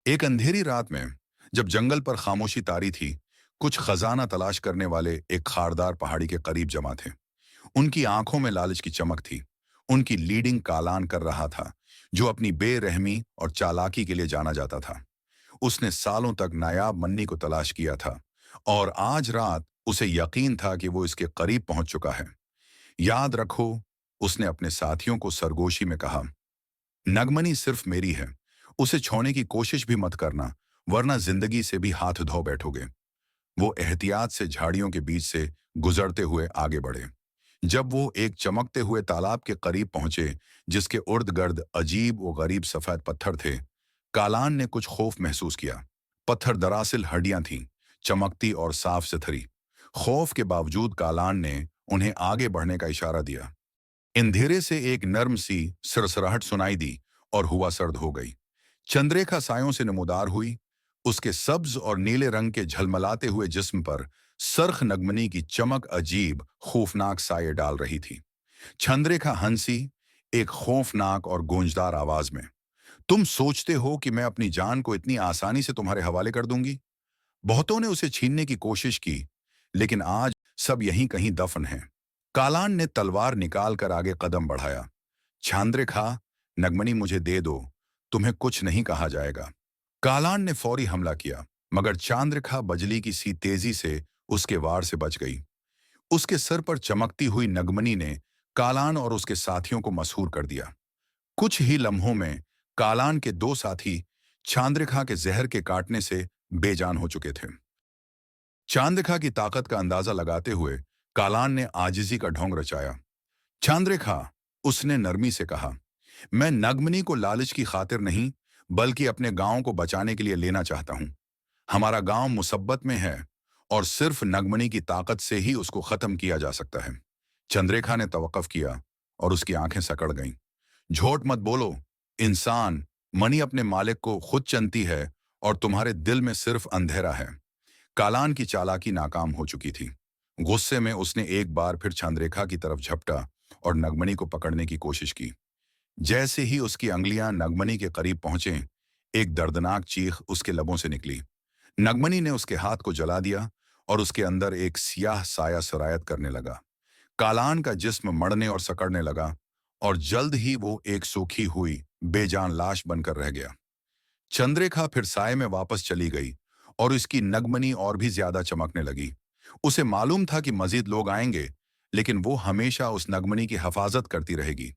एक अंधेरी रात में जब जंगल पर खामोशी तारी थी, कुछ खजाना तलाश करने वाले एक खारदार पहाड़ी के करीब जमा थे। उनकी आंखों में लालच की चमक थी। उनकी लीडिंग कालान कर रहा था, जो अपनी बेरहमी और चालाकी के लिए जाना जाता था। उसने सालों तक नायाब मन्नी को तलाश किया था, और आज रात उसे यकीन था कि वो इसके करीब पहुंच चुका है। याद रखो, उसने अपने साथियों को सरगोशी में कहा, नगमनी सिर्फ मेरी है। उसे छोड़ने की कोशिश भी मत करना, वरना जिंदगी से भी हाथ धो बैठोगे। वो एहतियात से झाड़ियों के बीच से गुजरते हुए आगे बढ़े। जब वो एक चमकते हुए तालाब के करीब पहुंचे, जिसके उर्द गर्द अजीब व गरीब सफेद पत्थर थे, कालान ने कुछ खौफ महसूस किया। पत्थर दरअसल हड्डियां थीं, चमकती और साफ सुथरी। खौफ के बावजूद कालान ने उन्हें आगे बढ़ने का इशारा दिया। अंधेरे से एक नर्म सी सरसराहट सुनाई दी और हुआ सर्द हो गई। चंद्रेखा सायों से नमूदार हुई। उसके सब्ज और नीले रंग के झलमलाते हुए जिस्म पर सरख नगमनी की चमक अजीब खौफनाक साये डाल रही थी। चंद्रेखा हंसी, एक खौफनाक और गूंजदार आवाज में, तुम सोचते हो कि मैं अपनी जान को इतनी आसानी से तुम्हारे हवाले कर दूंगी? बहुतों ने उसे छीनने की कोशिश की, लेकिन आज सब यहीं कहीं दफन है। कालान ने तलवार निकालकर आगे कदम बढ़ाया। छांद्रेखा, नगमनी मुझे दे दो, तुम्हें कुछ नहीं कहा जाएगा। कालान ने फौरी हमला किया, मगर चांद्रखा बजली की सी तेजी से उसके वार से बच गई। उसके सर पर चमकती हुई नगमनी ने कालान और उसके साथियों को मशहूर कर दिया। कुछ ही लम्हों में कालान के दो साथी चांद्रखा के जहर के काटने से बेजान हो चुके थे। चांद्रखा की ताकत का अंदाजा लगाते हुए कालान ने आजिजी का ढोंग रचाया। चांद्रखा, उसने नरमी से कहा, मैं नगमनी को लालच की खातिर नहीं, बल्कि अपने गांव को बचाने के लिए लेना चाहता हूं। हमारा गांव मुसब्बत में है, और सिर्फ नगमनी की ताकत से ही उसको खत्म किया जा सकता है। चंद्रेखा ने तवक्कुफ किया और उसकी आंखें सकड़ गईं। झूठ मत बोलो, इंसान। मनी अपने मालिक को खुद चनती है, और तुम्हारे दिल में सिर्फ अंधेरा है। कालान की चालाकी नाकाम हो चुकी थी। गुस्से में उसने एक बार फिर चंद्रेखा की तरफ झपटा और नगमनी को पकड़ने की कोशिश की। जैसे ही उसकी अंगुलियां नगमनी के करीब पहुंचे, एक दर्दनाक चीख उसके लबों से निकली। नगमनी ने उसके हाथ को जला दिया और उसके अंदर एक सियाह साया सरायत करने लगा। कालान का जिस्म मड़ने और सकड़ने लगा, और जल्द ही वो एक सूखी हुई बेजान लाश बनकर रह गया। चंद्रेखा फिर साय में वापस चली गई, और इसकी नगमनी और भी ज्यादा चमकने लगी। उसे मालूम था कि मजीद लोग आएंगे, लेकिन वो हमेशा उस नगमनी की हिफाजत करती रहेगी।